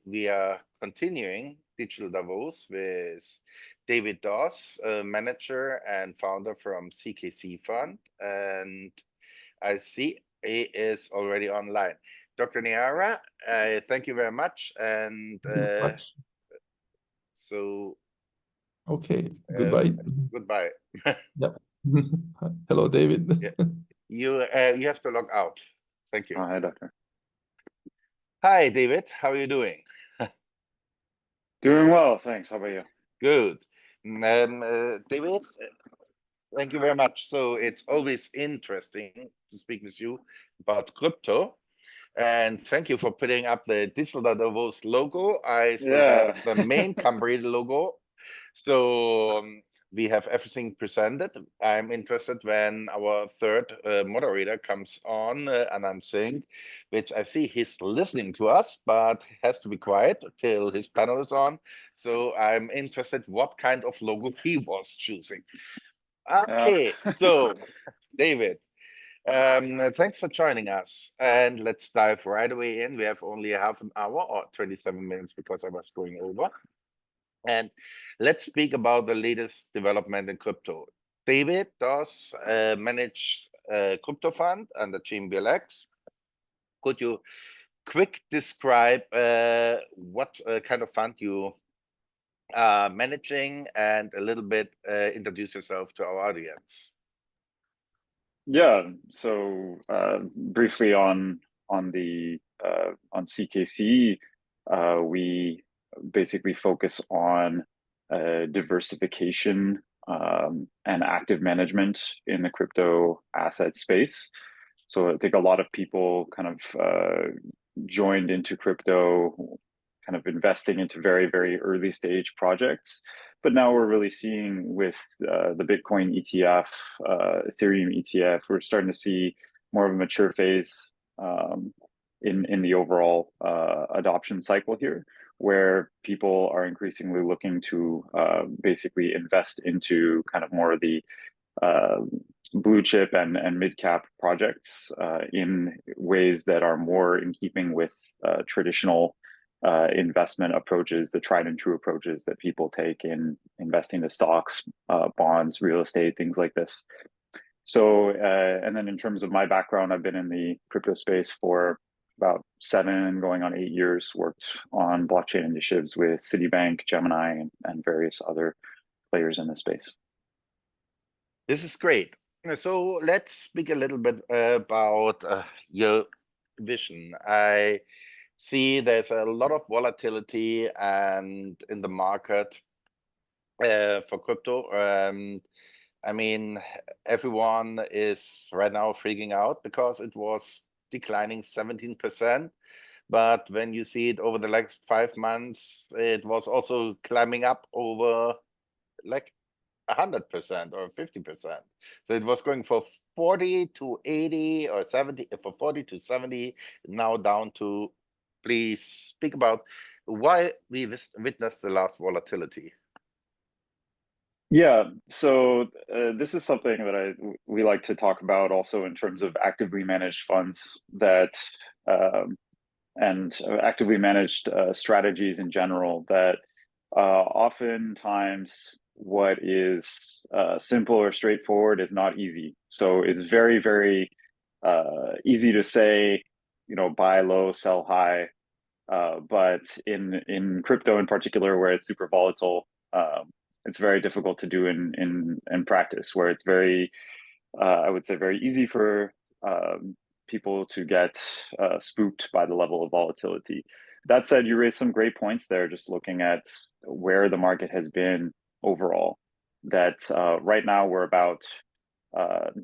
we are continuing Digital Davos with David Doss, manager and founder from CKC Fund. And I see he is already online. Dr. Niara, thank you very much. And so... Okay, goodbye. Goodbye. Yeah. Hello, David. Yeah. You have to log out. Thank you. Oh, hi, Doctor. Hi, David. How are you doing? Doing well, thanks. How about you? Good. David, thank you very much. So it's always interesting to speak with you about crypto. And thank you for putting up the Digital Davos logo. I still have the main company logo. So we have everything presented. I'm interested when our third moderator comes on, Anand Singh, which I see he's listening to us, but has to be quiet till his panel is on. So I'm interested what kind of logo he was choosing. Okay, so David, thanks for joining us. And let's dive right away in. We have only half an hour or 27 minutes because I was going over. And let's speak about the latest development in crypto. David Doss manage a crypto fund under Chainblx. Could you quick describe what kind of fund you are managing and a little bit introduce yourself to our audience? Yeah, so briefly on CKC, we basically focus on diversification and active management in the crypto asset space. So I think a lot of people kind of joined into crypto, kind of investing into very, very early stage projects. But now we're really seeing with the Bitcoin ETF, Ethereum ETF, we're starting to see more of a mature phase in the overall adoption cycle here, where people are increasingly looking to basically invest into kind of more of the blue chip and mid cap projects in ways that are more in keeping with traditional investment approaches, the tried and true approaches that people take in investing in stocks, bonds, real estate, things like this. So, and then in terms of my background, I've been in the crypto space for about 7 going on 8 years, worked on blockchain initiatives with Citibank, Gemini, and various other players in the space. This is great. So let's speak a little bit about your vision. I see there's a lot of volatility and in the market for crypto. I mean, everyone is right now freaking out because it was declining 17%. But when you see it over the last 5 months, it was also climbing up over like 100% or 50%. So it was going for 40 to 80 or 70, for 40 to 70, now down to, please speak about why we witnessed the last volatility. Yeah, so this is something that we like to talk about also in terms of actively managed funds that and actively managed strategies in general that oftentimes what is simple or straightforward is not easy. So it's very, very easy to say, you know, buy low, sell high. But in crypto in particular, where it's super volatile, it's very difficult to do in practice, where it's very, I would say, very easy for people to get spooked by the level of volatility. That said, you raised some great points there, just looking at where the market has been overall. That right now we're about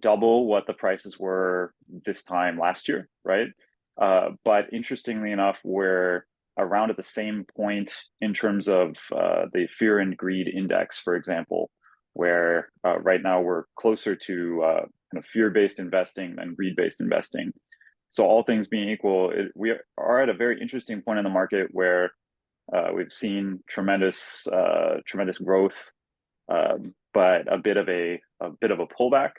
double what the prices were this time last year, right? But interestingly enough, we're around at the same point in terms of the fear and greed index, for example, where right now we're closer to kind of fear-based investing than greed-based investing. So all things being equal, we are at a very interesting point in the market where we've seen tremendous growth, but a bit of a pullback.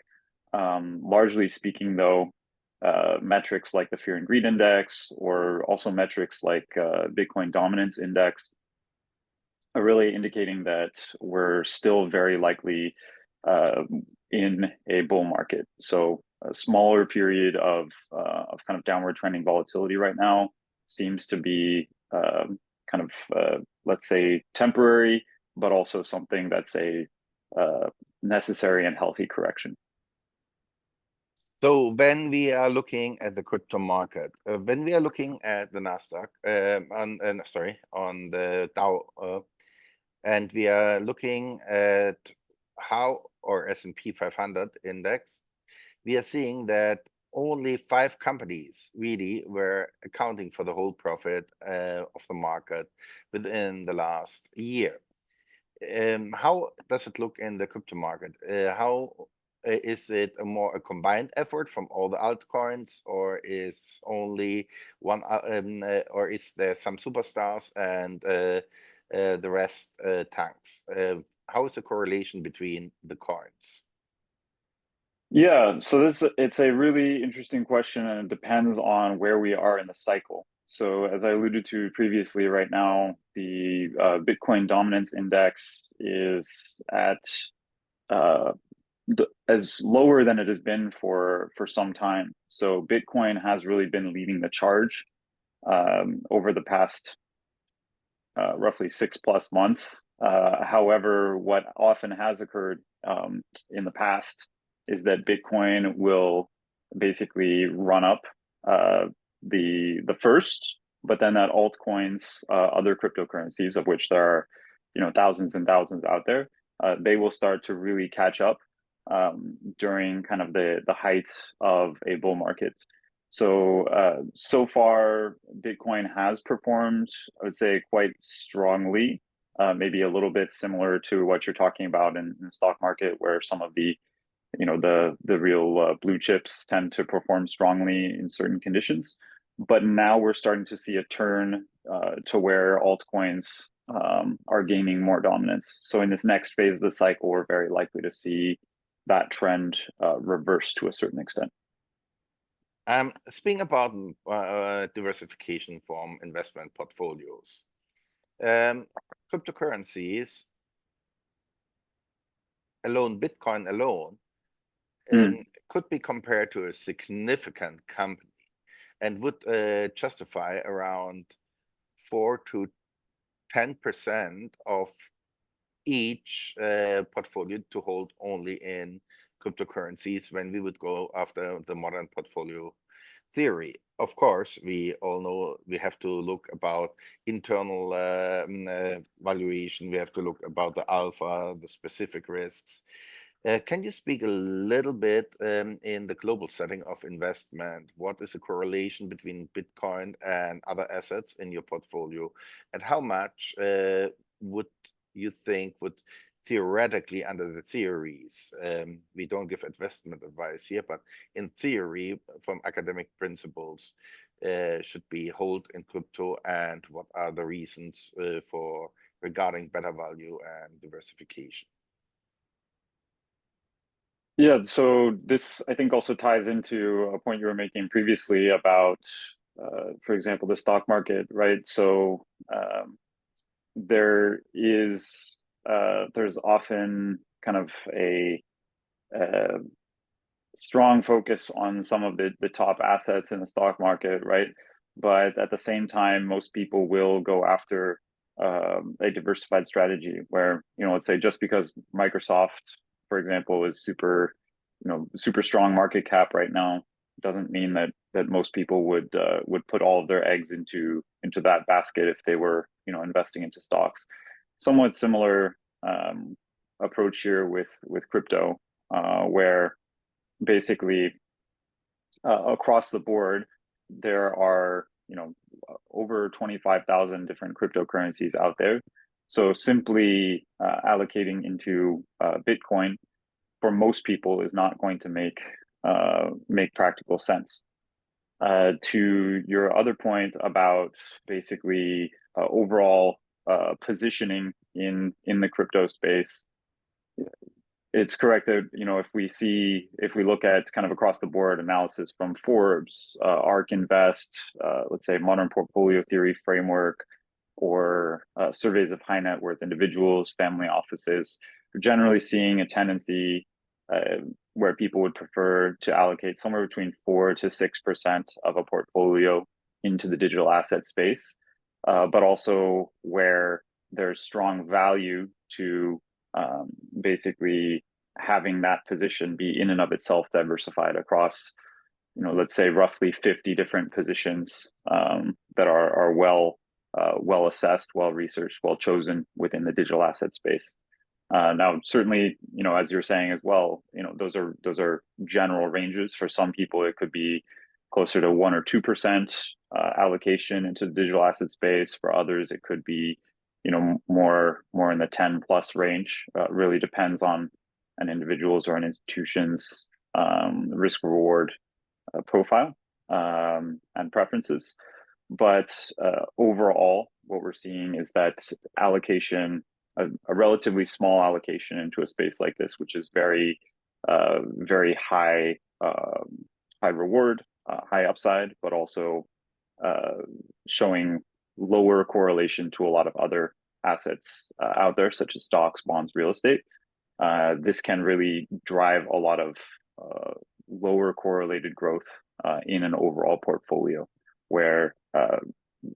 Largely speaking, though, metrics like the Fear and Greed Index, or also metrics like Bitcoin Dominance Index, are really indicating that we're still very likely in a bull market. So a smaller period of kind of downward trending volatility right now seems to be let's say temporary, but also something that's a necessary and healthy correction. So when we are looking at the crypto market, when we are looking at the Nasdaq, on the Dow, and we are looking at how, or S&P 500 index, we are seeing that only 5 companies really were accounting for the whole profit of the market within the last year. How does it look in the crypto market? How is it a combined effort from all the altcoins, or is only one, or is there some superstars and the rest tanks? How is the correlation between the coins? Yeah, so it's a really interesting question, and it depends on where we are in the cycle. So as I alluded to previously, right now, the Bitcoin Dominance Index is at as lower than it has been for some time. So Bitcoin has really been leading the charge over the past roughly 6+ months. However, what often has occurred in the past is that Bitcoin will basically run up the first, but then that altcoins, other cryptocurrencies, of which there are thousands and thousands out there, they will start to really catch up during kind of the height of a bull market. So so far, Bitcoin has performed, I would say, quite strongly. Maybe a little bit similar to what you're talking about in the stock market, where some of the the real blue chips tend to perform strongly in certain conditions. But now we're starting to see a turn to where altcoins are gaining more dominance. So in this next phase of the cycle, we're very likely to see that trend reverse to a certain extent. Speaking about diversification from investment portfolios, cryptocurrencies alone, Bitcoin alone, could be compared to a significant company and would justify around 4 to 10% of each portfolio to hold only in cryptocurrencies when we would go after the modern portfolio theory. Of course, we all know we have to look about internal valuation. We have to look about the alpha, the specific risks. Can you speak a little bit in the global setting of investment? What is the correlation between Bitcoin and other assets in your portfolio, and how much would you think would theoretically, under the theories, we don't give investment advice here, but in theory, from academic principles, should be held in crypto, and what are the reasons for regarding better value and diversification? Yeah, so this, I think, also ties into a point you were making previously about, for example, the stock market, right? So there's often kind of a strong focus on some of the top assets in the stock market, right? But at the same time, most people will go after a diversified strategy where, let's say just because Microsoft, for example, is super strong market cap right now, doesn't mean that most people would put all of their eggs into that basket if they were investing into stocks. Somewhat similar approach here with crypto, where basically across the board there are over 25,000 different cryptocurrencies out there. So simply allocating into Bitcoin for most people is not going to make practical sense. To your other point about basically overall positioning in the crypto space, It's correct that, if we look at kind of across the board analysis from Forbes, ARK Invest, let's say Modern Portfolio Theory Framework, or surveys of high net worth individuals, family offices, we're generally seeing a tendency where people would prefer to allocate somewhere between 4 to 6% of a portfolio into the digital asset space, but also where there's strong value to basically having that position be in and of itself diversified across, let's say roughly 50 different positions that are well assessed, well researched, well chosen within the digital asset space. Now, certainly, as you're saying as well, those are general ranges. For some people, it could be closer to 1 or 2% allocation into the digital asset space. For others, it could be more in the 10 plus range. Really depends on an individual's or an institution's risk reward profile and preferences. But overall, what we're seeing is that allocation, a relatively small allocation into a space like this, which is very high reward, high upside, but also showing lower correlation to a lot of other assets out there, such as stocks, bonds, real estate. This can really drive a lot of lower correlated growth in an overall portfolio, where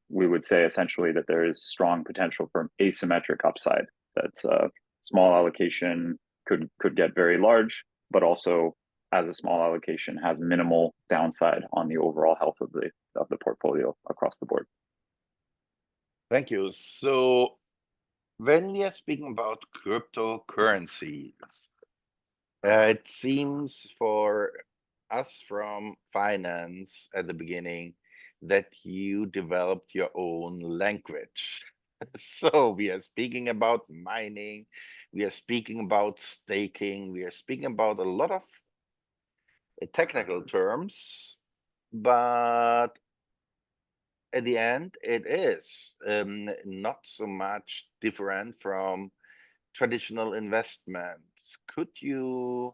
we would say essentially that there is strong potential for asymmetric upside. That small allocation could get very large, but also as a small allocation has minimal downside on the overall health of the portfolio across the board. Thank you. So when we are speaking about cryptocurrencies, it seems for us from finance at the beginning that you developed your own language. So we are speaking about mining, we are speaking about staking, we are speaking about a lot of technical terms, but at the end, it is not so much different from traditional investments. Could you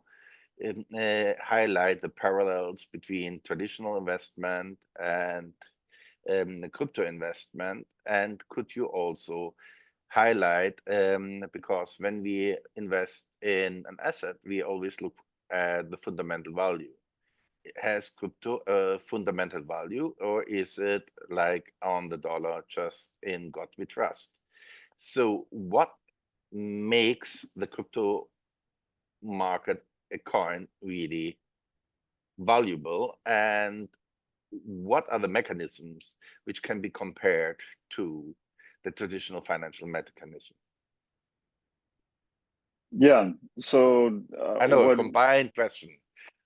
highlight the parallels between traditional investment and the crypto investment? And could you also highlight, because when we invest in an asset, we always look at the fundamental value. Has crypto a fundamental value, or is it like on the dollar, just in God we trust? So what makes the crypto market, a coin, really valuable, and what are the mechanisms which can be compared to the traditional financial mechanism? Yeah, so I know a combined question.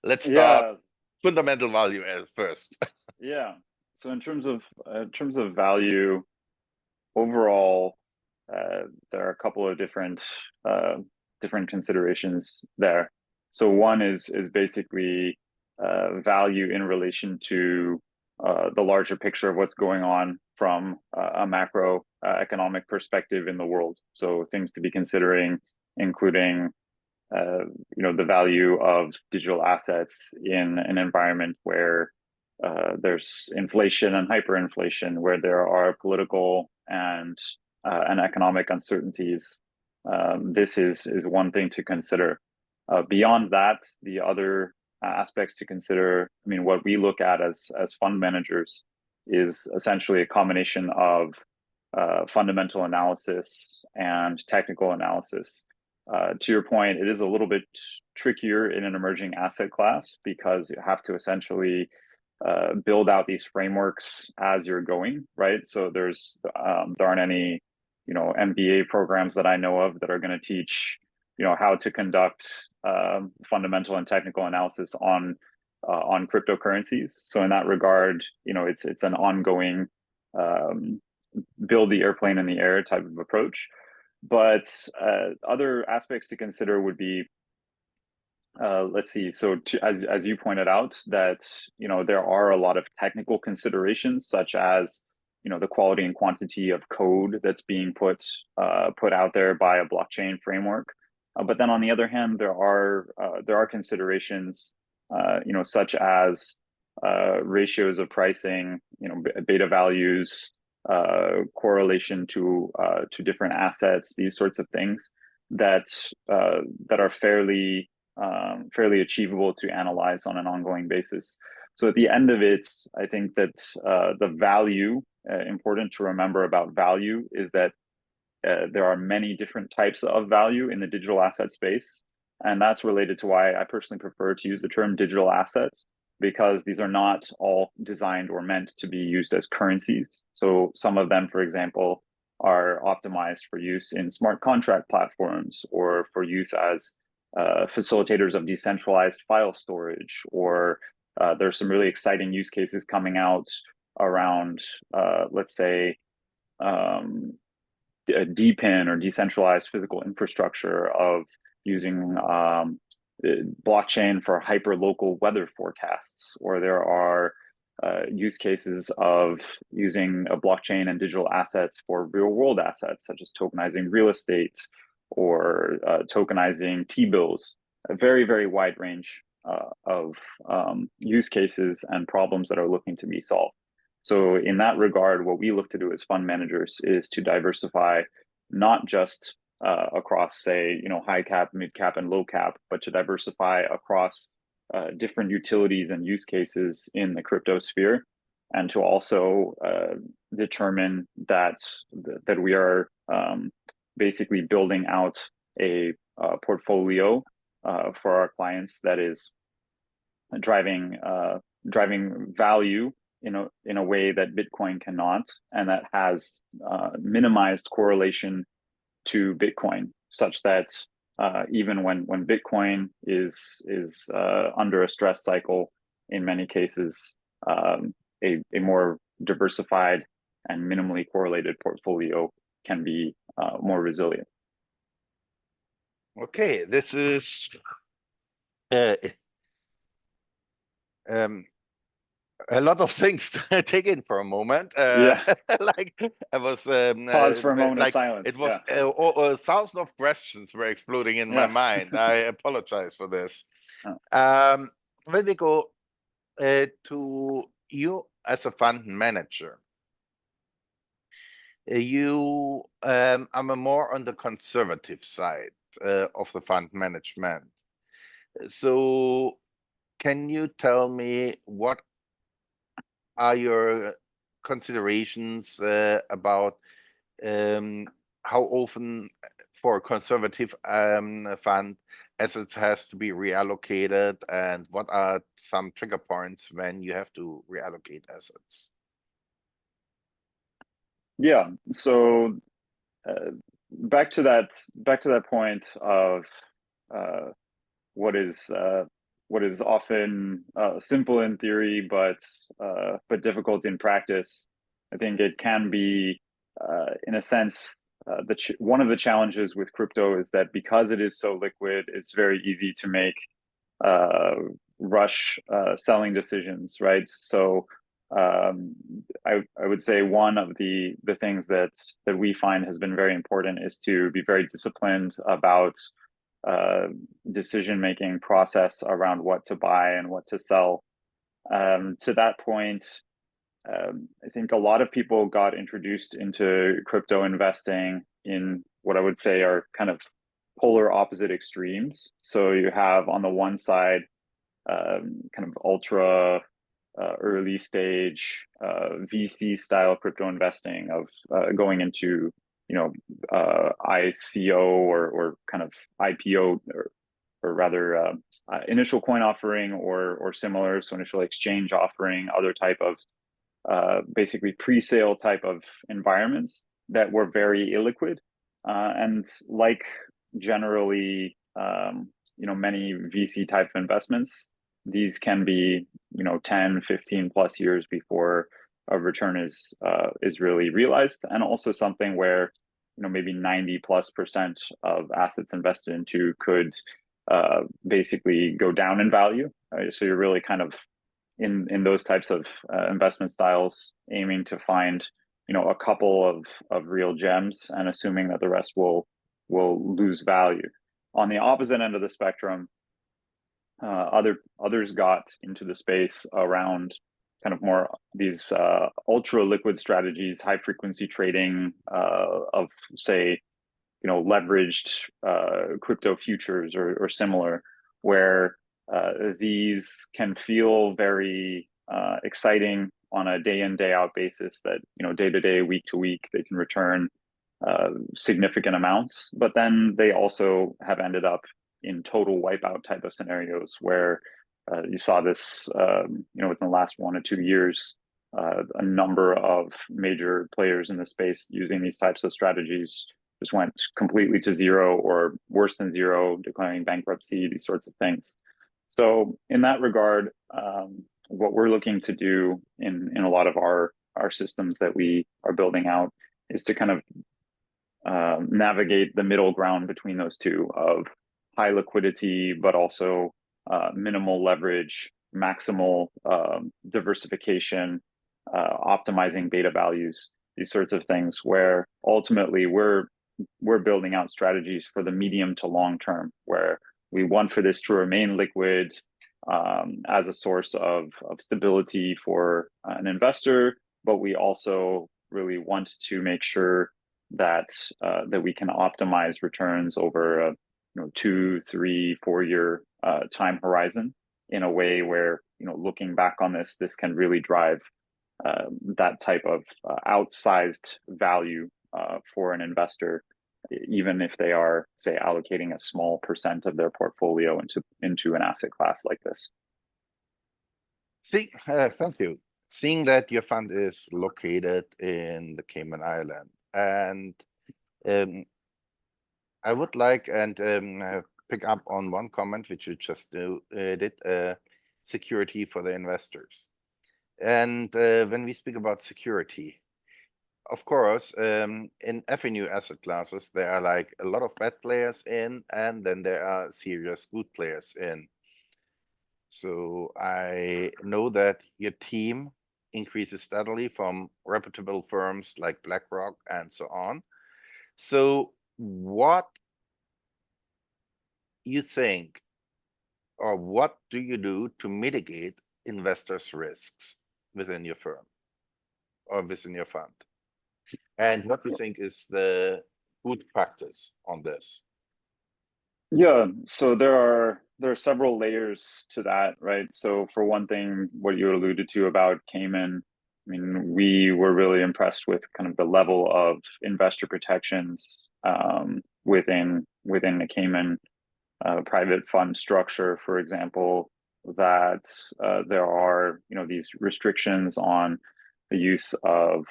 Let's start fundamental value as first. Yeah, so in terms of value overall, there are a couple of different considerations there. So one is basically value in relation to the larger picture of what's going on from a macro economic perspective in the world. So things to be considering, including the value of digital assets in an environment where there's inflation and hyperinflation, where there are political and economic uncertainties. This is one thing to consider. Beyond that, the other aspects to consider, what we look at as fund managers is essentially a combination of fundamental analysis and technical analysis. To your point, it is a little bit trickier in an emerging asset class because you have to essentially build out these frameworks as you're going, right? So there aren't any MBA programs that I know of that are going to teach how to conduct fundamental and technical analysis on cryptocurrencies. So in that regard, it's an ongoing build the airplane in the air type of approach. But other aspects to consider would be, let's see. So as you pointed out, that there are a lot of technical considerations, such as the quality and quantity of code that's being put out there by a blockchain framework. But then on the other hand, there are considerations, such as ratios of pricing, beta values, correlation to different assets, these sorts of things that are fairly achievable to analyze on an ongoing basis. So at the end of it, I think that the value, important to remember about value, is that there are many different types of value in the digital asset space. And that's related to why I personally prefer to use the term digital assets, because these are not all designed or meant to be used as currencies. So some of them, for example, are optimized for use in smart contract platforms, or for use as facilitators of decentralized file storage, or there's some really exciting use cases coming out around, let's say, DePIN, or decentralized physical infrastructure, of using blockchain for hyper-local weather forecasts, or there are use cases of using a blockchain and digital assets for real-world assets, such as tokenizing real estate, or tokenizing T-bills. A very, very wide range of use cases and problems that are looking to be solved. So in that regard, what we look to do as fund managers is to diversify, not just across, say, high cap, mid cap, and low cap, but to diversify across different utilities and use cases in the crypto sphere, and to also determine that we are basically building out a portfolio for our clients that is driving value in a way that Bitcoin cannot, and that has minimized correlation to Bitcoin, such that even when Bitcoin is under a stress cycle, in many cases, a more diversified and minimally correlated portfolio can be more resilient. Okay, this is a lot of things to take in for a moment. Like I was pause for a moment of silence. It was a thousand of questions were exploding in my mind. I apologize for this. When we go to you as a fund manager, you are more on the conservative side of the fund management. So can you tell me what are your considerations about how often for a conservative fund assets has to be reallocated, and what are some trigger points when you have to reallocate assets? Yeah, so back to that point of what is often simple in theory, but difficult in practice. I think it can be, in a sense, one of the challenges with crypto is that because it is so liquid, it's very easy to make rush selling decisions, right? So I would say one of the things that we find has been very important is to be very disciplined about decision-making process around what to buy and what to sell. To that point, I think a lot of people got introduced into crypto investing in what I would say are kind of polar opposite extremes. So you have on the one side kind of ultra early stage VC style crypto investing of going into ICO or kind of IPO, or rather initial coin offering or similar, so initial exchange offering, other type of basically pre-sale type of environments that were very illiquid, and like generally many VC type of investments, these can be 10, 15 plus years before a return is really realized, and also something where maybe 90+% of assets invested into could basically go down in value. So you're really kind of in those types of investment styles aiming to find a couple of real gems and assuming that the rest will lose value. On the opposite end of the spectrum, others got into the space around kind of more these ultra liquid strategies, high frequency trading of, say, leveraged crypto futures or similar, where these can feel very exciting on a day in, day out basis, that day to day, week to week, they can return significant amounts, but then they also have ended up in total wipeout type of scenarios where you saw this within the last 1 or 2 years. A number of major players in the space using these types of strategies just went completely to zero, or worse than zero, declaring bankruptcy, these sorts of things. So in that regard, what we're looking to do in a lot of our systems that we are building out is to kind of navigate the middle ground between those two, of high liquidity, but also minimal leverage, maximal diversification, optimizing beta values, these sorts of things, where ultimately we're building out strategies for the medium to long term, where we want for this to remain liquid as a source of stability for an investor, but we also really want to make sure that we can optimize returns over a 2, 3, 4 year time horizon, in a way where looking back on this can really drive that type of outsized value for an investor, even if they are, say, allocating a small percent of their portfolio into an asset class like this. Thank you. Seeing that your fund is located in the Cayman Island, and I would like and pick up on one comment which you just did, security for the investors. And when we speak about security, of course, in FNU asset classes, there are like a lot of bad players in, and then there are serious good players in. So I know that your team increases steadily from reputable firms like BlackRock and so on. So what you think, or what do you do to mitigate investors' risks within your firm or within your fund? And what do you think is the good practice on this? Yeah, so there are several layers to that, right? So for one thing, what you alluded to about Cayman, I mean, we were really impressed with kind of the level of investor protections within the Cayman private fund structure, for example, that there are these restrictions on the use of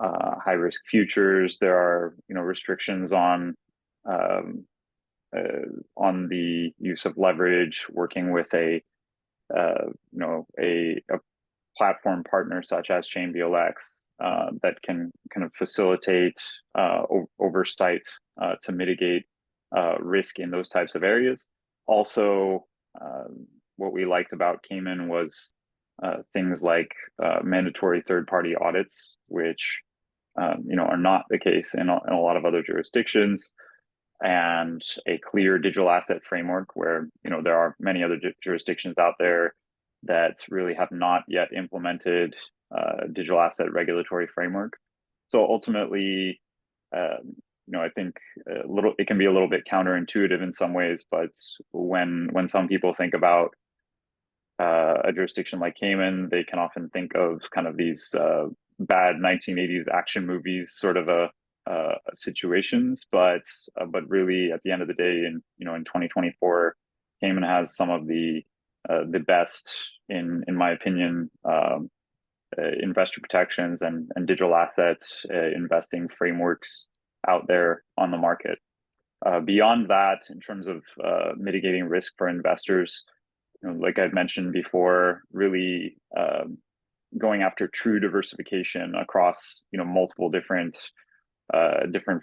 high risk futures. There are restrictions on the use of leverage, working with a platform partner such as Chainblx that can kind of facilitate oversight to mitigate risk in those types of areas. Also, what we liked about Cayman was things like mandatory third-party audits, which are not the case in a lot of other jurisdictions, and a clear digital asset framework, where there are many other jurisdictions out there that really have not yet implemented digital asset regulatory framework. So ultimately, I think it can be a little bit counterintuitive in some ways, but when some people think about a jurisdiction like Cayman, they can often think of kind of these bad 1980s action movies sort of situations, but really at the end of the day, in 2024, Cayman has some of the best, in my opinion, investor protections and digital assets investing frameworks out there on the market. Beyond that, in terms of mitigating risk for investors, like I've mentioned before, really going after true diversification across multiple different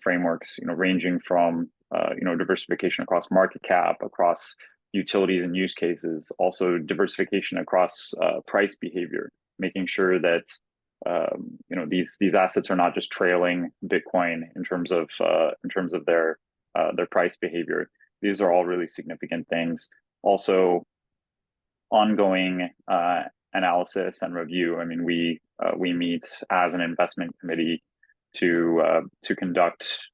frameworks, ranging from diversification across market cap, across utilities and use cases, also diversification across price behavior, making sure that these assets are not just trailing Bitcoin in terms of their price behavior. these are all really significant things. Also, ongoing analysis and review. I mean, we meet as an investment committee to conduct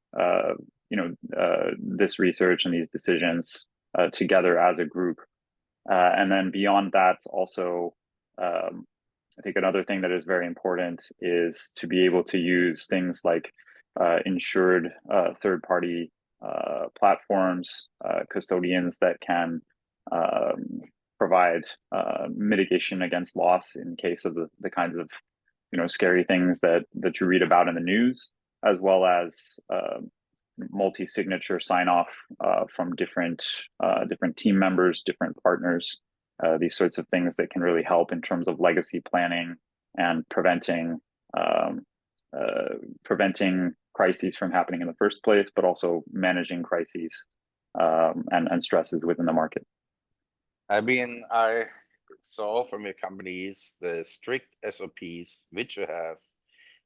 this research and these decisions together as a group. And then beyond that, also, I think another thing that is very important is to be able to use things like insured third-party platforms, custodians that can provide mitigation against loss in case of the kinds of scary things that you read about in the news, as well as multi-signature sign-off from different team members, different partners, these sorts of things that can really help in terms of legacy planning and preventing crises from happening in the first place, but also managing crises and stresses within the market. I mean, I saw from your companies the strict SOPs which you have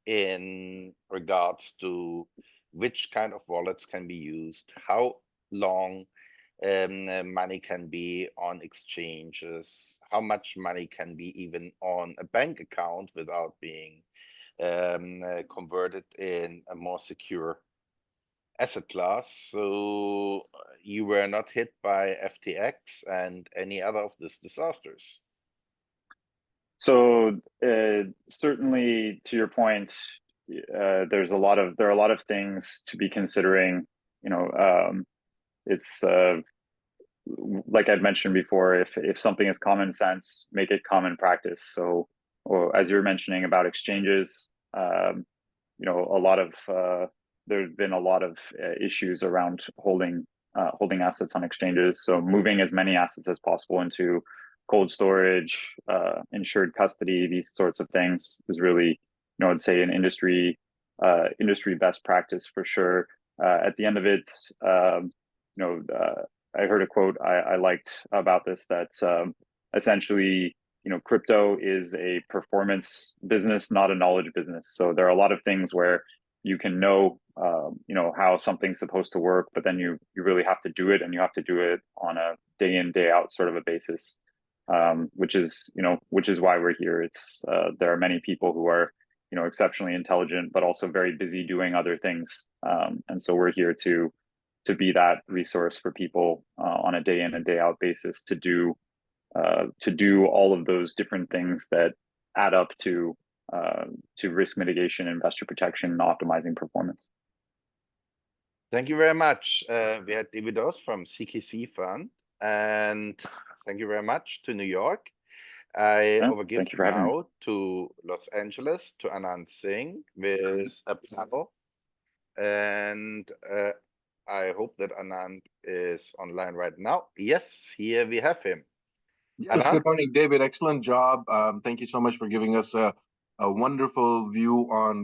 in regards to which kind of wallets can be used, how long money can be on exchanges, how much money can be even on a bank account without being converted in a more secure asset class. So you were not hit by FTX and any other of these disasters. So certainly, to your point, there are a lot of things to be considering. It's like I'd mentioned before, if something is common sense, make it common practice. So, as you were mentioning about exchanges, there's been a lot of issues around holding assets on exchanges. So moving as many assets as possible into cold storage, insured custody, these sorts of things is really, I'd say an industry best practice for sure. At the end of it, I heard a quote I liked about this, that essentially, crypto is a performance business, not a knowledge business. So there are a lot of things where you can know how something's supposed to work, but then you really have to do it, and you have to do it on a day in, day out sort of a basis, which is why we're here. It's there are many people who are exceptionally intelligent, but also very busy doing other things, and so we're here to be that resource for people on a day in and day out basis to do all of those different things that add up to risk mitigation, investor protection, and optimizing performance. Thank you very much. We had David Oss from CKC Fund, and thank you very much to New York. I overgive now to Los Angeles to Anand Singh with a panel, and I hope that Anand is online right now. Yes, here we have him. Yes, good morning, David. Excellent job. Thank you so much for giving us a wonderful view on